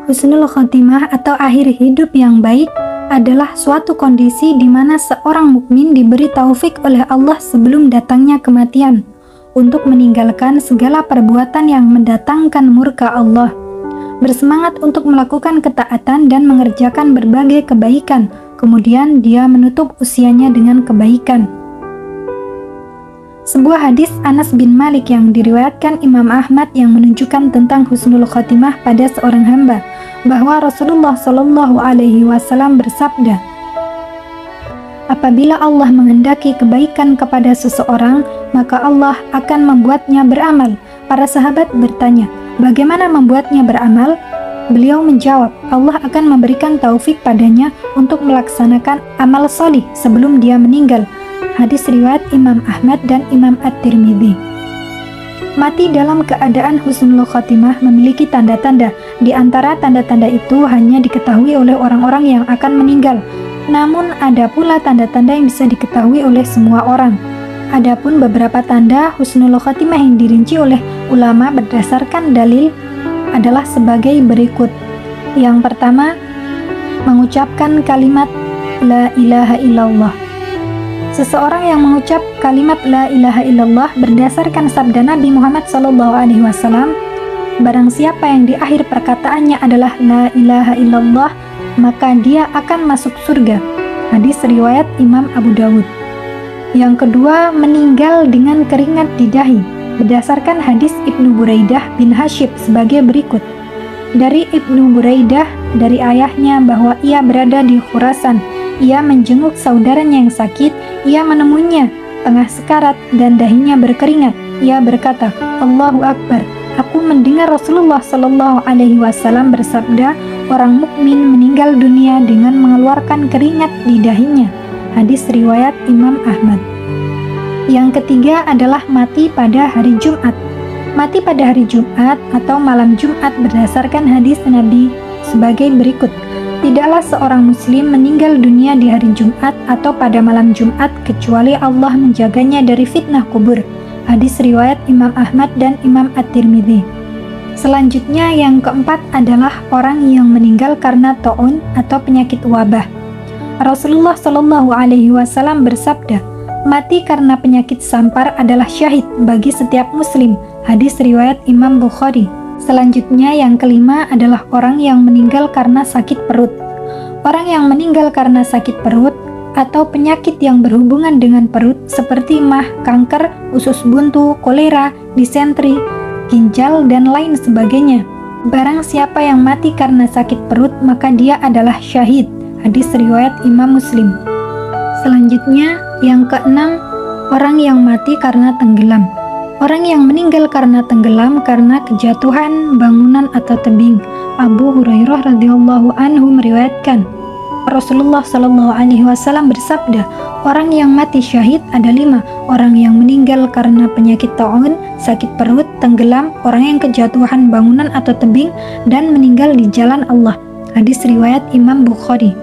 Husnul khotimah atau akhir hidup yang baik adalah suatu kondisi di mana seorang mukmin diberi taufik oleh Allah sebelum datangnya kematian untuk meninggalkan segala perbuatan yang mendatangkan murka Allah, bersemangat untuk melakukan ketaatan dan mengerjakan berbagai kebaikan, kemudian dia menutup usianya dengan kebaikan. Sebuah hadis Anas bin Malik yang diriwayatkan Imam Ahmad yang menunjukkan tentang husnul khotimah pada seorang hamba, bahwa Rasulullah Shallallahu Alaihi Wasallam bersabda, apabila Allah menghendaki kebaikan kepada seseorang, maka Allah akan membuatnya beramal. Para sahabat bertanya, bagaimana membuatnya beramal? Beliau menjawab, Allah akan memberikan taufik padanya untuk melaksanakan amal solih sebelum dia meninggal. Hadis riwayat Imam Ahmad dan Imam At-Tirmidzi. Mati dalam keadaan husnul khotimah memiliki tanda-tanda. Di antara tanda-tanda itu hanya diketahui oleh orang-orang yang akan meninggal. Namun ada pula tanda-tanda yang bisa diketahui oleh semua orang. Adapun beberapa tanda husnul khotimah yang dirinci oleh ulama berdasarkan dalil adalah sebagai berikut. Yang pertama, mengucapkan kalimat la ilaha illallah. Seseorang yang mengucap kalimat la ilaha illallah berdasarkan sabda Nabi Muhammad SAW, barang siapa yang di akhir perkataannya adalah la ilaha illallah, maka dia akan masuk surga. Hadis riwayat Imam Abu Dawud. Yang kedua, meninggal dengan keringat di dahi, berdasarkan hadis Ibnu Buraidah bin Hashib sebagai berikut. Dari Ibnu Buraidah, dari ayahnya bahwa ia berada di Khurasan, ia menjenguk saudaranya yang sakit, ia menemuinya tengah sekarat dan dahinya berkeringat. Ia berkata, Allahu Akbar, aku mendengar Rasulullah Shallallahu Alaihi Wasallam bersabda, orang mukmin meninggal dunia dengan mengeluarkan keringat di dahinya. Hadis riwayat Imam Ahmad. Yang ketiga adalah mati pada hari Jumat. Mati pada hari Jumat atau malam Jumat berdasarkan hadis Nabi sebagai berikut. Tidaklah seorang muslim meninggal dunia di hari Jumat atau pada malam Jumat kecuali Allah menjaganya dari fitnah kubur. Hadis riwayat Imam Ahmad dan Imam At-Tirmidzi. Selanjutnya yang keempat adalah orang yang meninggal karena taun atau penyakit wabah. Rasulullah Shallallahu Alaihi Wasallam bersabda, mati karena penyakit sampar adalah syahid bagi setiap muslim. Hadis riwayat Imam Bukhari. Selanjutnya yang kelima adalah orang yang meninggal karena sakit perut. Orang yang meninggal karena sakit perut atau penyakit yang berhubungan dengan perut seperti mah, kanker, usus buntu, kolera, disentri, ginjal, dan lain sebagainya. Barang siapa yang mati karena sakit perut, maka dia adalah syahid. Hadis riwayat Imam Muslim. Selanjutnya yang keenam, orang yang mati karena tenggelam. Orang yang meninggal karena tenggelam karena kejatuhan bangunan atau tebing. Abu Hurairah radhiyallahu anhu meriwayatkan, Rasulullah Shallallahu Alaihi Wasallam bersabda, orang yang mati syahid ada 5, orang yang meninggal karena penyakit taun, sakit perut, tenggelam, orang yang kejatuhan bangunan atau tebing, dan meninggal di jalan Allah. Hadis riwayat Imam Bukhari.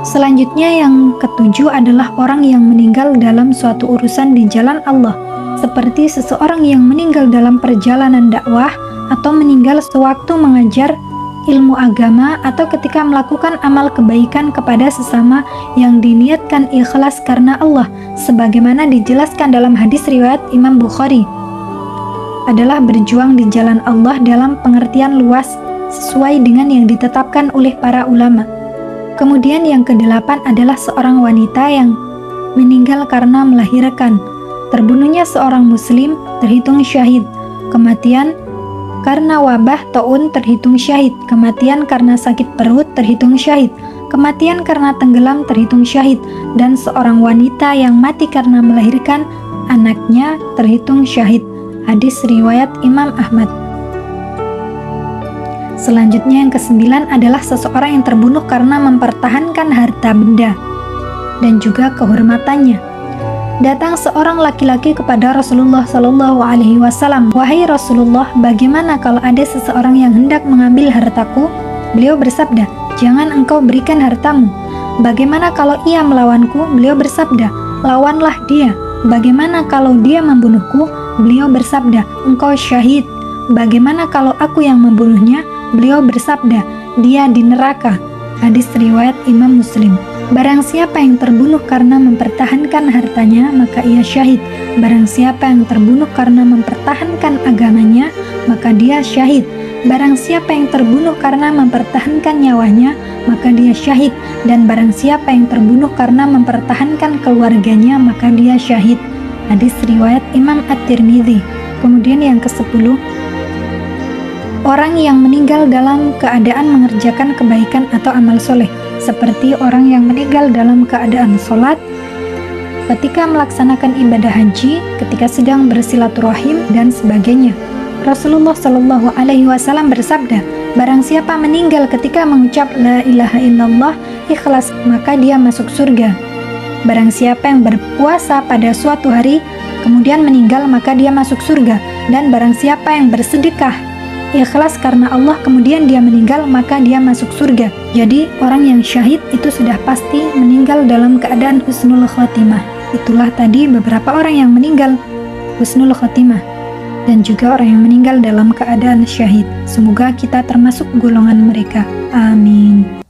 Selanjutnya yang ketujuh adalah orang yang meninggal dalam suatu urusan di jalan Allah, seperti seseorang yang meninggal dalam perjalanan dakwah atau meninggal sewaktu mengajar ilmu agama atau ketika melakukan amal kebaikan kepada sesama yang diniatkan ikhlas karena Allah, sebagaimana dijelaskan dalam hadis riwayat Imam Bukhari, adalah berjuang di jalan Allah dalam pengertian luas sesuai dengan yang ditetapkan oleh para ulama. Kemudian yang kedelapan adalah seorang wanita yang meninggal karena melahirkan. Terbunuhnya seorang muslim terhitung syahid. Kematian karena wabah taun terhitung syahid. Kematian karena sakit perut terhitung syahid. Kematian karena tenggelam terhitung syahid. Dan seorang wanita yang mati karena melahirkan anaknya terhitung syahid. Hadis riwayat Imam Ahmad. Selanjutnya yang kesembilan adalah seseorang yang terbunuh karena mempertahankan harta benda dan juga kehormatannya. Datang seorang laki-laki kepada Rasulullah Shallallahu Alaihi Wasallam, wahai Rasulullah, bagaimana kalau ada seseorang yang hendak mengambil hartaku? Beliau bersabda, jangan engkau berikan hartamu. Bagaimana kalau ia melawanku? Beliau bersabda, lawanlah dia. Bagaimana kalau dia membunuhku? Beliau bersabda, engkau syahid. "Bagaimana kalau aku yang membunuhnya?" Beliau bersabda, "Dia di neraka." Hadis riwayat Imam Muslim. Barang siapa yang terbunuh karena mempertahankan hartanya, maka ia syahid. Barang siapa yang terbunuh karena mempertahankan agamanya, maka dia syahid. Barang siapa yang terbunuh karena mempertahankan nyawanya, maka dia syahid. Dan barang siapa yang terbunuh karena mempertahankan keluarganya, maka dia syahid. Hadis riwayat Imam At-Tirmidzi. Kemudian yang ke-10, orang yang meninggal dalam keadaan mengerjakan kebaikan atau amal soleh, seperti orang yang meninggal dalam keadaan sholat, ketika melaksanakan ibadah haji, ketika sedang bersilaturahim, dan sebagainya. Rasulullah Shallallahu Alaihi Wasallam bersabda, "Barang siapa meninggal ketika mengucap La ilaha illallah ikhlas, maka dia masuk surga. Barang siapa yang berpuasa pada suatu hari, kemudian meninggal, maka dia masuk surga. Dan barang siapa yang bersedekah ikhlas karena Allah, kemudian dia meninggal, maka dia masuk surga." Jadi orang yang syahid itu sudah pasti meninggal dalam keadaan husnul khotimah. Itulah tadi beberapa orang yang meninggal husnul khotimah dan juga orang yang meninggal dalam keadaan syahid. Semoga kita termasuk golongan mereka. Amin.